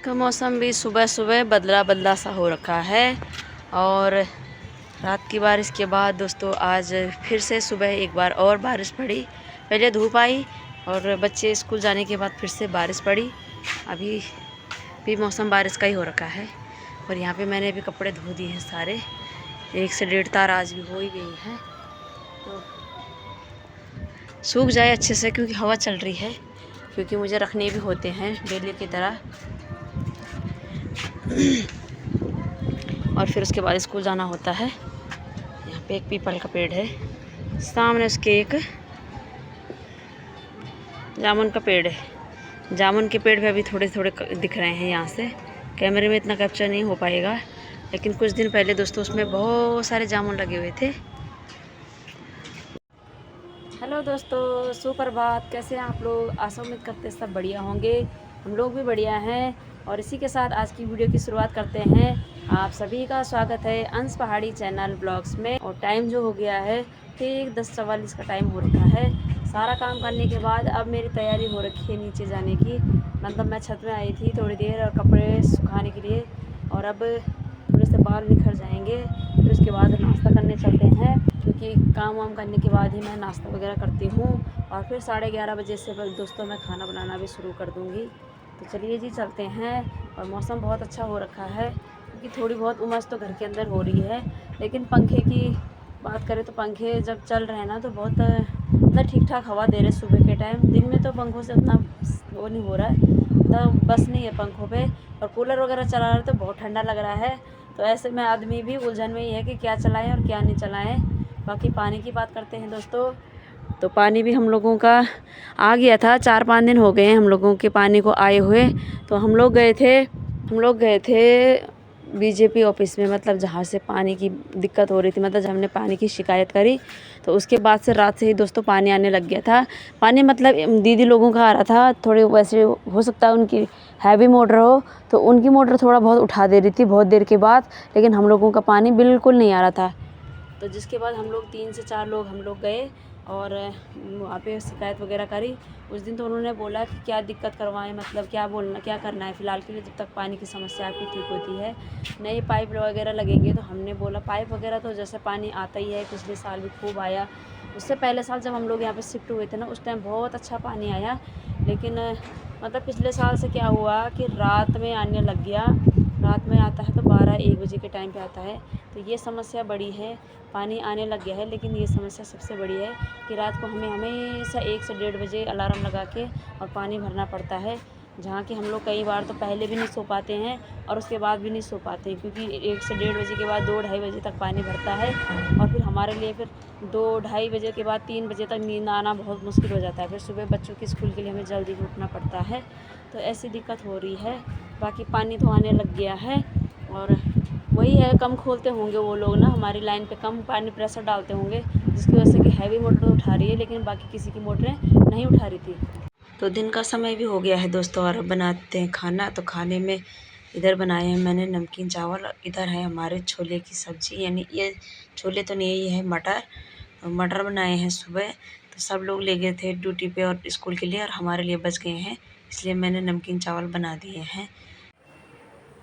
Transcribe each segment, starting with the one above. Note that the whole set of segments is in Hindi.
तो मौसम भी सुबह सुबह बदला बदला सा हो रखा है और रात की बारिश के बाद दोस्तों आज फिर से सुबह एक बार और बारिश पड़ी। पहले धूप आई और बच्चे स्कूल जाने के बाद फिर से बारिश पड़ी। अभी भी मौसम बारिश का ही हो रखा है और यहाँ पे मैंने अभी कपड़े धो दिए हैं सारे। 1 से 1.5 तार आज भी हो ही गई है, तो सूख जाए अच्छे से क्योंकि हवा चल रही है, क्योंकि मुझे रखने भी होते हैं डेली की तरह। और फिर उसके बाद स्कूल जाना होता है। यहाँ पे एक पीपल का पेड़ है, सामने उसके एक जामुन का पेड़ है। जामुन के पेड़ पे अभी थोड़े थोड़े दिख रहे हैं, यहाँ से कैमरे में इतना कैप्चर नहीं हो पाएगा, लेकिन कुछ दिन पहले दोस्तों उसमें बहुत सारे जामुन लगे हुए थे। हेलो दोस्तों, सुप्रभात। कैसे हैं आप लोग? आशा उम्मीद करते सब बढ़िया होंगे। हम लोग भी बढ़िया हैं और इसी के साथ आज की वीडियो की शुरुआत करते हैं। आप सभी का स्वागत है अंश पहाड़ी चैनल ब्लॉग्स में। और टाइम जो हो गया है ठीक 10:44 का टाइम हो रखा है। सारा काम करने के बाद अब मेरी तैयारी हो रखी है नीचे जाने की। मतलब मैं छत में आई थी थोड़ी देर और कपड़े सुखाने के लिए, और अब थोड़े से बाल निखर जाएंगे। फिर उसके बाद नाश्ता करने चलते हैं, क्योंकि काम वाम करने के बाद ही मैं नाश्ता वगैरह करती हूँ। और फिर 11:30 बजे से दोस्तों मैं खाना बनाना भी शुरू कर दूँगी। तो चलिए जी चलते हैं। और मौसम बहुत अच्छा हो रखा है, क्योंकि थोड़ी बहुत उमस तो घर के अंदर हो रही है, लेकिन पंखे की बात करें तो पंखे जब चल रहे हैं ना तो बहुत मतलब ठीक ठाक हवा दे रहे सुबह के टाइम। दिन में तो पंखों से उतना वो नहीं हो रहा है, मतलब बस नहीं है पंखों पे। और कूलर वगैरह चला रहे तो बहुत ठंडा लग रहा है। तो ऐसे में आदमी भी उलझन में ही है कि क्या चलाएं और क्या नहीं चलाएं। बाकी पानी की बात करते हैं दोस्तों, तो पानी भी हम लोगों का आ गया था। 4-5 दिन हो गए हैं हम लोगों के पानी को आए हुए। तो हम लोग गए थे बीजेपी ऑफिस में, मतलब जहाँ से पानी की दिक्कत हो रही थी, मतलब जब हमने पानी की शिकायत करी तो उसके बाद से रात से ही दोस्तों पानी आने लग गया था। पानी मतलब दीदी लोगों का आ रहा था, थोड़े वैसे हो सकता है उनकी हैवी मोटर हो, तो उनकी मोटर थोड़ा बहुत उठा दे रही थी बहुत देर के बाद, लेकिन हम लोगों का पानी बिल्कुल नहीं आ रहा था। तो जिसके बाद हम लोग 3 से 4 लोग हम लोग गए और वहाँ पे शिकायत वगैरह करी। उस दिन तो उन्होंने बोला कि क्या दिक्कत करवाएं, मतलब क्या करना है फ़िलहाल के लिए जब तक पानी की समस्या आपकी ठीक होती है। नए पाइप वगैरह लगेंगे। तो हमने बोला पाइप वगैरह तो जैसे पानी आता ही है, पिछले साल भी खूब आया। उससे पहले साल जब हम लोग यहाँ पे शिफ्ट हुए थे ना, उस टाइम बहुत अच्छा पानी आया। लेकिन मतलब पिछले साल से क्या हुआ कि रात में आने लग गया। रात में आता है तो 12-1 बजे के टाइम पे आता है। तो ये समस्या बड़ी है। पानी आने लग गया है, लेकिन ये समस्या सबसे बड़ी है कि रात को हमें हमेशा 1 से 1:30 बजे अलार्म लगा के और पानी भरना पड़ता है। जहाँ कि हम लोग कई बार तो पहले भी नहीं सो पाते हैं और उसके बाद भी नहीं सो पाते, क्योंकि 1 से 1:30 बजे के बाद 2-2:30 बजे तक पानी भरता है। और फिर हमारे लिए फिर 2-2:30 बजे के बाद 3 बजे तक नींद आना बहुत मुश्किल हो जाता है। फिर सुबह बच्चों की स्कूल के लिए हमें जल्दी उठना पड़ता है। तो ऐसी दिक्कत हो रही है। बाकी पानी तो आने लग गया है, और वही है, कम खोलते होंगे वो लोग ना, हमारी लाइन पे कम पानी प्रेशर डालते होंगे, जिसकी वजह से कि हैवी मोटर तो उठा रही है, लेकिन बाकी किसी की मोटरें नहीं उठा रही थी। तो दिन का समय भी हो गया है दोस्तों और अब बनाते हैं खाना। तो खाने में इधर बनाए हैं मैंने नमकीन चावल, इधर है हमारे छोले की सब्ज़ी, यानी ये छोले तो नहीं, ये है मटर। तो मटर बनाए हैं सुबह। तो सब लोग ले गए थे ड्यूटी पे और स्कूल के लिए, और हमारे लिए बच गए हैं, इसलिए मैंने नमकीन चावल बना दिए हैं।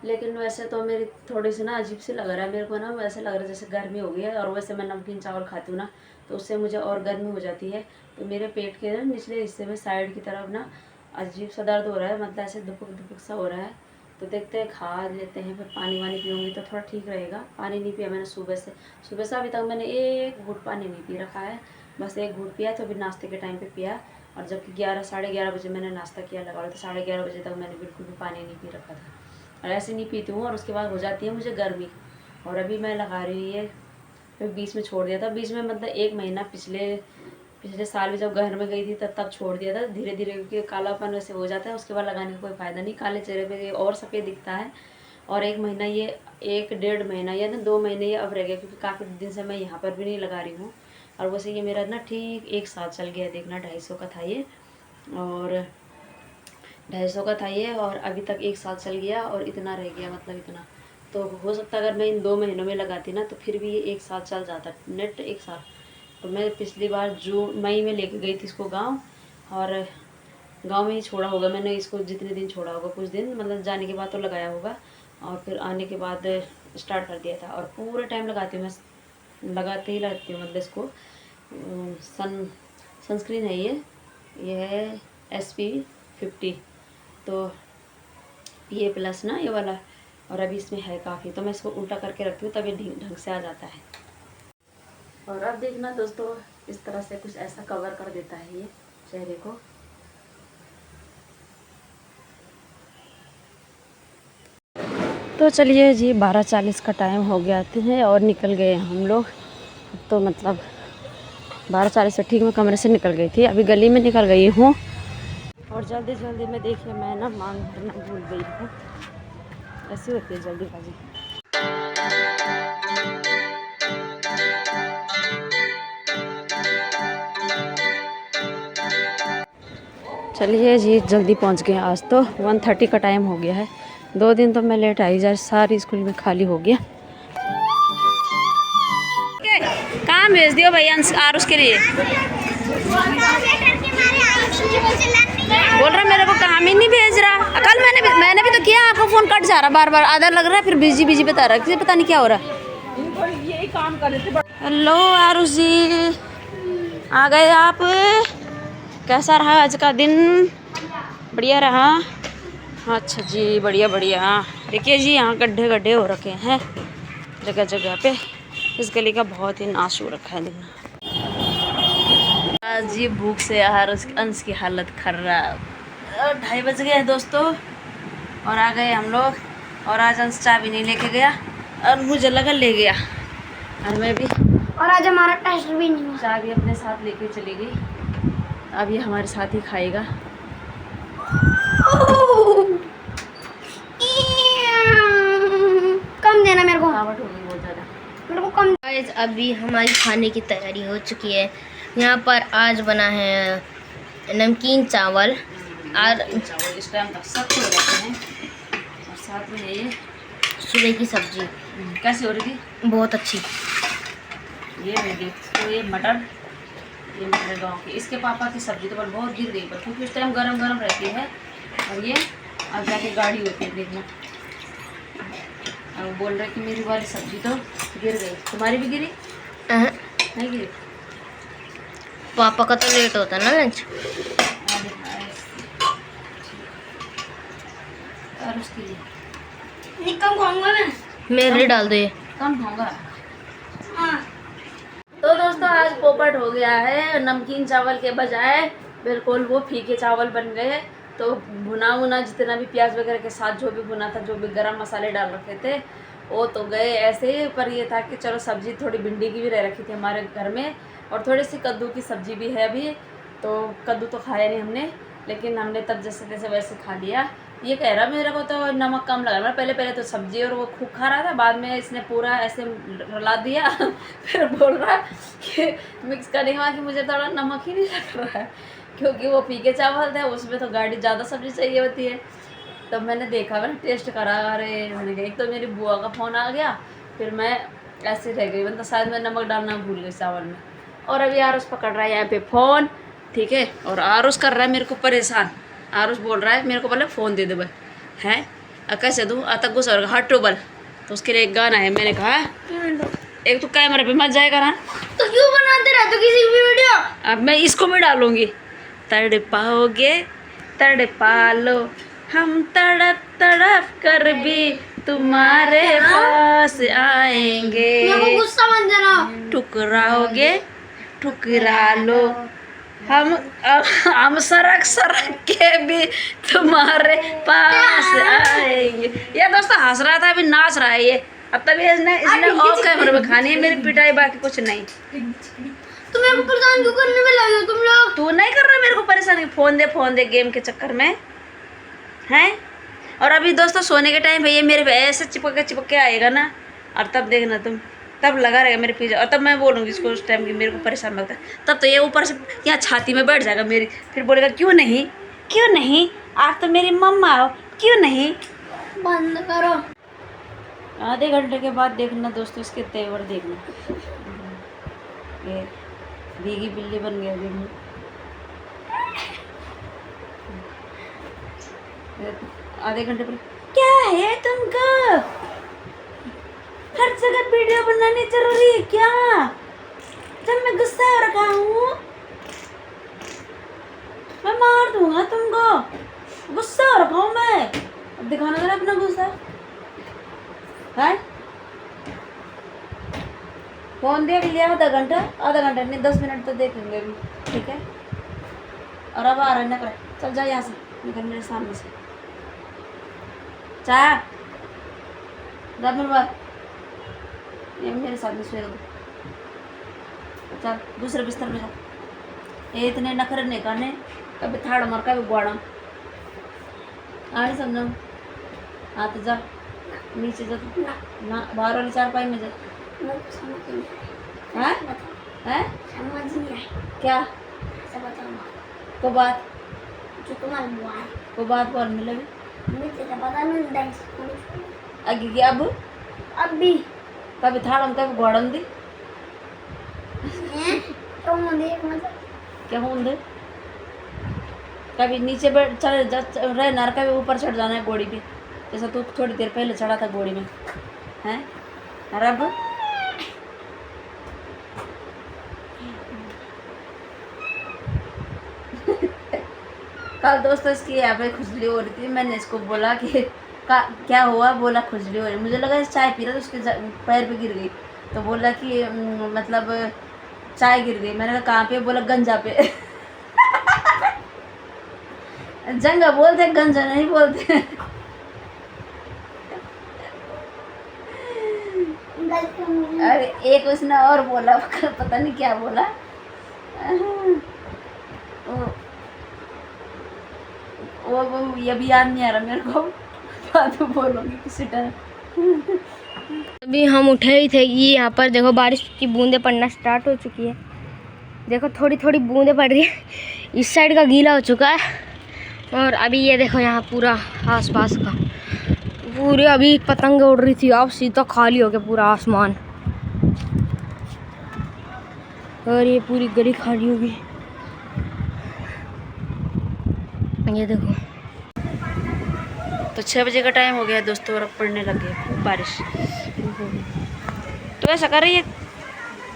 लेकिन वैसे तो मेरी थोड़ी सी ना अजीब सी लग रहा है मेरे को ना, वैसे लग रहा है जैसे गर्मी हो गई है। और वैसे मैं नमकीन चावल खाती हूँ ना, तो उससे मुझे और गर्मी हो जाती है। तो मेरे पेट के ना निचले हिस्से में साइड की तरफ ना अजीब सा दर्द हो रहा है, मतलब ऐसे दुपुक दुपुक सा हो रहा है। तो देखते हैं, खा लेते हैं, फिर पानी वानी पीऊँगी तो थोड़ा ठीक रहेगा। पानी नहीं पिया मैंने सुबह से अभी तक मैंने एक घूँट पानी नहीं पी रखा है, बस एक घूँट पिया तो अभी नाश्ते के टाइम पर पिया। और जबकि 11-11:30 बजे मैंने नाश्ता किया लगा लो, तो 11:30 बजे तक मैंने बिल्कुल भी पानी नहीं पी रखा था। और ऐसे नहीं पीती हूँ और उसके बाद हो जाती है मुझे गर्मी। और अभी मैं लगा रही है, फिर बीच में छोड़ दिया था। बीच में मतलब 1 महीना पिछले साल भी जब घर में गई थी तब छोड़ दिया था धीरे धीरे, क्योंकि कालापन वैसे हो जाता है, उसके बाद लगाने का कोई फ़ायदा नहीं, काले चेहरे पे और सफ़ेद दिखता है। और 1 महीना ये 1-1.5 महीना या ना 2 महीने ये अब रह गया, क्योंकि काफ़ी दिन से मैं यहाँ पर भी नहीं लगा रही हूँ। और वैसे ये मेरा ना ठीक 1 साल चल गया, देखना 250 का था ये, और 250 का था ये, और अभी तक 1 साल चल गया और इतना रह गया, मतलब इतना। तो हो सकता अगर मैं इन 2 महीनों में लगाती ना तो फिर भी ये 1 साल चल जाता, नेट 1 साल। तो मैं पिछली बार मई में लेके गई थी इसको गाँव, और गांव में ही छोड़ा होगा मैंने इसको, जितने दिन छोड़ा होगा, कुछ दिन मतलब जाने के बाद तो लगाया होगा, और फिर आने के बाद स्टार्ट कर दिया था। और पूरा टाइम लगाती हूँ मैं, लगाते ही रहती हूँ मतलब इसको। सनस्क्रीन है ये है SP50, तो PA+ ना ये वाला। और अभी इसमें है काफ़ी, तो मैं इसको उल्टा करके रखती हूँ, तब ये ढंग से आ जाता है। और अब देखना दोस्तों, इस तरह से कुछ ऐसा कवर कर देता है ये चेहरे को। तो चलिए जी, 12:40 का टाइम हो गया है और निकल गए हम लोग। तो मतलब 12:40 से ठीक मैं कमरे से निकल गई थी, अभी गली में निकल गई हूँ। और जल्दी जल्दी में देखिए मैं ना मांग भरना भूल गई हूँ, ऐसी होती है जल्दीबाजी। चलिए जी, जल्दी पहुँच गए। आज तो 1:30 का टाइम हो गया है। 2 दिन तो मैं लेट आई, जब सारी स्कूल में खाली हो गया। कहाँ भेज दियो भाई आरुष के लिए? बोल रहा मेरे को काम ही नहीं भेज रहा। कल मैंने भी तो किया, आपको फोन कट जा रहा बार बार, आधा लग रहा है, फिर बिजी बिजी बता रहा है, पता नहीं क्या हो रहा है। यही काम कर रहे थे। हेलो आरुष जी, आ गए आप? कैसा रहा आज का दिन? बढ़िया रहा? अच्छा जी, बढ़िया बढ़िया। देखिए जी, यहाँ गड्ढे गड्ढे हो रखे हैं जगह जगह पे। इस गली का बहुत ही नाश हो रखा है। आज जी भूख से अंश की हालत खराब। 2:30 बज गए हैं दोस्तों, और आ गए हम लोग। और आज अंश चाबी नहीं लेके गया, और मुझे लगा ले गया, और मैं भी। और आज हमारा टेस्ट भी नहीं हुआ। चाबी अपने साथ लेके चली गई, अब ये हमारे साथ ही खाएगा। कम देना मेरे को, थकावट हो गई बहुत ज़्यादा मेरे को कम। गाइस अभी हमारी खाने की तैयारी हो चुकी है। यहाँ पर आज बना है नमकीन चावल और चावल इस टाइम तक सब हो जाते हैं, और साथ में ये सुबह की सब्जी। कैसी हो रही थी? बहुत अच्छी। ये मेरी, तो ये मटर गाँव की, इसके पापा की सब्जी तो बहुत गिर गई पर, क्योंकि उस टाइम गरम गरम रहती है। और ये अब जाके गाढ़ी होती है, देखना। अब बोल रहे कि मेरी वाली सब्जी तो गिर गई, तुम्हारी भी गिरी? नहीं गिरी। पापा का तो लेट होता है ना लंच। और उसके लिए कम खाऊंगा मेरे डाल दो ये। कम होगा। तो दोस्तों, आज पोपट हो गया है, नमकीन चावल के बजाय बिल्कुल वो फीके चावल बन गए। तो भुना भुना जितना भी प्याज वगैरह के साथ जो भी भुना था, जो भी गरम मसाले डाल रखे थे, वो तो गए ऐसे ही। पर ये था कि चलो सब्जी थोड़ी भिंडी की भी रह रखी थी हमारे घर में, और थोड़ी सी कद्दू की सब्जी भी है अभी। तो कद्दू तो खाया नहीं हमने, लेकिन हमने तब जैसे तैसे वैसे खा लिया। ये कह रहा मेरे को तो नमक कम लगा रहा, पहले तो सब्जी और वो खूब खा रहा था, बाद में इसने पूरा ऐसे रला दिया फिर बोल रहा कि मिक्स करने के बाद कि मुझे थोड़ा नमक ही नहीं लग रहा है, क्योंकि वो फीके चावल थे, उसमें तो गाढ़ी ज़्यादा सब्जी चाहिए होती है। तब मैंने देखा, मैंने टेस्ट करा, अरे मैंने कहा, एक तो मेरी बुआ का फ़ोन आ गया, फिर मैं ऐसे रह गई, मतलब शायद मैं नमक डालना भूल गई चावल में। और अभी आरुष पकड़ रहा है यहाँ पे फ़ोन, ठीक है, और आरुष कर रहा है मेरे को परेशान। आरुष बोल रहा है मेरे को पहले फ़ोन दे दे भाई, हैं कैसे दूँ, अतक गुस्सा होगा, हट टोबल। तो उसके लिए एक गाना है, मैंने कहा एक तो कैमरे पे मत जाएगा ना, तो क्यों बनाते रहते हो किसी भी वीडियो? अब मैं इसको भी डालूंगी। तड़पाओगे तड़पा लो, हम तड़प तड़प कर भी तुम्हारे पास आएंगे। मेरे को गुस्सा मत देना। ठुकराओगे ठुकरा लो, हम सरक सरक के भी तुम्हारे पास आएंगे। ये दोस्तों हंस रहा था, अभी नाच रहा है ये। अब तभी इसने ऑफ कैमरे में खानी है मेरी पिटाई, बाकी कुछ नहीं। तो मेरे को परेशान क्यों करने में लगे हो तुम लोग? तू नहीं कर रहा मेरे को परेशान, फोन दे गेम के चक्कर में, हैं। और अभी दोस्तों सोने के टाइम भैया मेरे पे ऐसे चिपक के आएगा ना, और तब देखना तुम, तब लगा रहेगा मेरे पीछे, और तब मैं बोलूँगी इसको उस टाइम की मेरे को परेशान लगता है, तब तो ये ऊपर से यहाँ छाती में बैठ जाएगा मेरी, फिर बोलेगा क्यों नहीं आप तो मेरी मम्मा हो, क्यों नहीं। बंद करो। आधे घंटे के बाद देखना दोस्तों इसके तेवर देखना, ये भीगी बिल्ली बन गया अभी। आधे घंटे पर क्या है तुमको? हर जगह वीडियो बनानी जरूरी है क्या? जब मैं गुस्सा हो रखा हूँ मैं मार दूंगा तुमको। गुस्सा हो रखा हूँ मैं। अब दिखाना जरा अपना गुस्सा है। फोन देख लिया आधा घंटा नहीं 10 मिनट तो देखेंगे अभी, ठीक है। और अब आ रहा है ना, चल जा यहाँ से, निकल मेरे सामने से। चाह मेरे बात ये मेरे साथ में सोएगा। चल दूसरे बिस्तर में जा। ये इतने नखरे नहीं करने, कभी थाड़ मार कभी गुआड़ा आने समझा। हाँ तो जा नीचे जा, ना बाहर वाली चारपाई में जा। हैं हैं क्या को बात को बात बोल मिले आगे क्या अब भी कभी थाड़म कभी घोड़म दी क्या हूँ दे। कभी नीचे बैठ चढ़ रहना, कभी ऊपर चढ़ जाना है घोड़ी पे, जैसा तू थोड़ी देर पहले चढ़ा था घोड़ी में, हैं? और अब कल दोस्तों इसकी यहाँ पे खुजली हो रही थी। मैंने इसको बोला कि क्या हुआ? बोला खुजली हो रही। मुझे लगा इस चाय पी रहा तो उसके पैर पे गिर गई, तो बोला कि मतलब चाय गिर गई। मैंने कहा कहाँ पे? बोला गंजा पे। जंगा बोलते गंजा नहीं बोलते। अरे एक उसने और बोला, पता नहीं क्या बोला। वो ये भी याद नहीं आ रहा मेरे को, बाद में बोलूँगी किसी टाइम। अभी हम उठे ही थे कि यहाँ पर देखो बारिश की बूंदें पड़ना स्टार्ट हो चुकी है। देखो थोड़ी थोड़ी बूंदें पड़ रही है, इस साइड का गीला हो चुका है। और अभी ये देखो यहाँ पूरा आसपास का पूरे अभी पतंग उड़ रही थी, अब सीधा खाली हो गया पूरा आसमान और ये पूरी गली खाली होगी। ये देखो तो 6 बजे का टाइम हो गया है दोस्तों, और अब पड़ने लग गई खूब बारिश। तो ऐसा कर रही है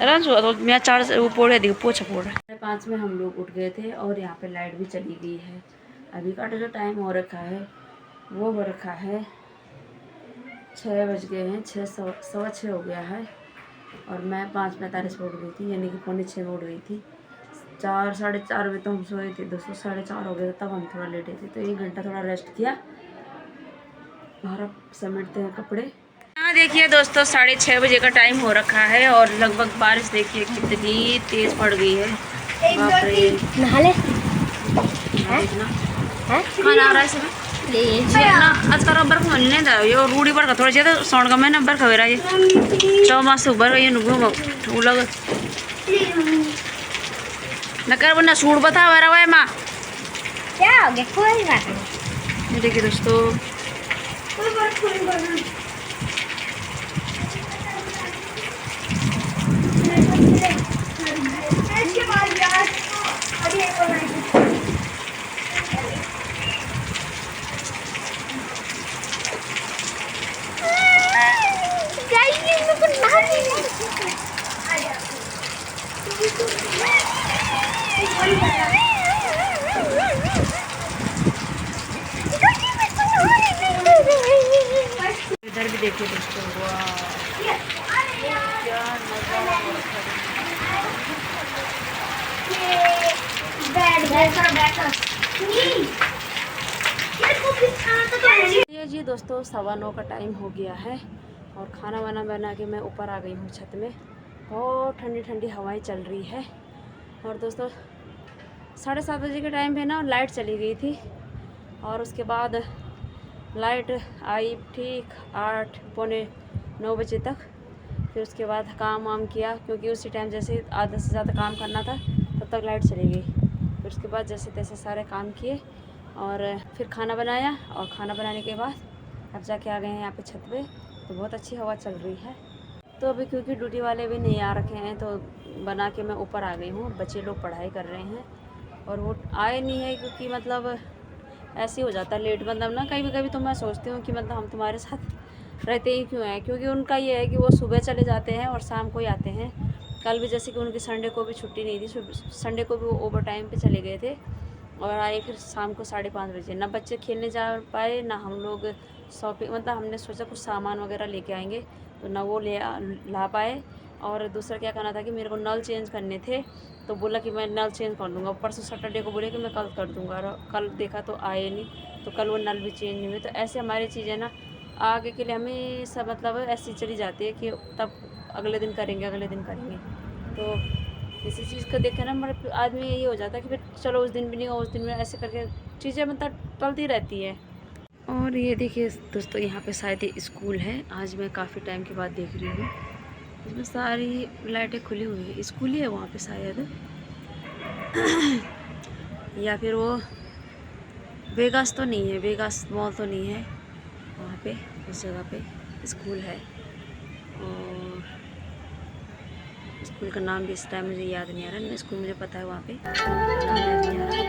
रंज हुआ तो मैं 4 से वो पोड़ दी पोछा पोड़ रहा है। 5 में हम लोग उठ गए थे और यहाँ पे लाइट भी चली गई है। अभी का जो टाइम हो रखा है वो हो रखा है 6 बज गए हैं, 6:15 हो गया है। और मैं 5:45 पर उठ गई थी, यानी कि 5:45 में उठ गई थी। 4 साढ़े 4 बजे तो हम सोए थे दोस्तों, 4:30 हो गया तब हम थोड़ा लेटे थे। तो 1 घंटा थोड़ा रेस्ट किया और अब समेटते हैं कपड़े। यहाँ देखिए दोस्तों 6:30 बजे का टाइम हो रखा है और लगभग बारिश देखिए कितनी तेज पड़ गई है। बाप रे नहा ले खाना आ रहा है ना आज का रबर को नहीं था यो रूढ़ी बरखा थोड़ा सा तो सौण का महीना बरखा हो रहा है 6 मास ऊपर ये घूम लग न कर ना सूट बता रहा है माँ क्या हो गया? कोई बात नहीं। देखिए दोस्तों इधर भी देखिए दोस्तों, वाह क्या नजारा ये जी दोस्तों 9:15 का टाइम हो गया है और खाना वाना बना के मैं ऊपर आ गई हूँ छत में। बहुत ठंडी ठंडी हवाएं चल रही है। और दोस्तों 7:30 बजे के टाइम पे ना लाइट चली गई थी और उसके बाद लाइट आई ठीक 8 पौने 9 बजे तक। फिर उसके बाद काम वाम किया क्योंकि उसी टाइम जैसे आधा से ज़्यादा काम करना था तब तक लाइट चली गई। फिर उसके बाद जैसे तैसे सारे काम किए और फिर खाना बनाया और खाना बनाने के बाद अब जाके आ गए हैं यहाँ पे छत पे। तो बहुत अच्छी हवा चल रही है। तो अभी क्योंकि ड्यूटी वाले भी नहीं आ रखे हैं तो बना के मैं ऊपर आ गई हूँ। बच्चे लोग पढ़ाई कर रहे हैं और वो आए नहीं है क्योंकि मतलब ऐसे ही हो जाता है लेट। मतलब ना कभी कभी तो मैं सोचती हूँ कि मतलब हम तुम्हारे साथ रहते ही क्यों हैं, क्योंकि उनका ये है कि वो सुबह चले जाते हैं और शाम को ही आते हैं। कल भी जैसे कि उनकी संडे को भी छुट्टी नहीं थी, संडे को भी वो ओवर टाइम पे चले गए थे और आए फिर शाम को 5:30 बजे। ना बच्चे खेलने जा पाए, ना हम लोग शॉपिंग, मतलब हमने सोचा कुछ सामान वगैरह लेके आएंगे तो ना वो ला पाए। और दूसरा क्या करना था कि मेरे को नल चेंज करने थे, तो बोला कि मैं नल चेंज कर दूँगा। परसों सैटरडे को बोले कि मैं कल कर दूँगा, और कल देखा तो आए नहीं, तो कल वो नल भी चेंज नहीं हुए। तो ऐसे हमारी चीज़ें ना आगे के लिए हमेशा मतलब ऐसी चली जाती है कि तब अगले दिन करेंगे, अगले दिन करेंगे। तो किसी चीज़ को देख के ना मतलब आदमी यही हो जाता है कि फिर चलो उस दिन भी नहीं हो, उस दिन में ऐसे करके चीज़ें मतलब टलती रहती है। और ये देखिए दोस्तों, यहाँ पे शायद ये स्कूल है। आज मैं काफ़ी टाइम के बाद देख रही हूँ, इसमें सारी लाइटें खुली हुई है। स्कूल ही है वहाँ पे शायद या फिर वो वेगास तो नहीं है, वेगास मॉल तो नहीं है वहाँ पे, उस जगह पे स्कूल है। और स्कूल का नाम भी इस टाइम मुझे याद नहीं आ रहा। स्कूल मुझे पता है वहाँ पे, नाम याद नहीं आ रहा।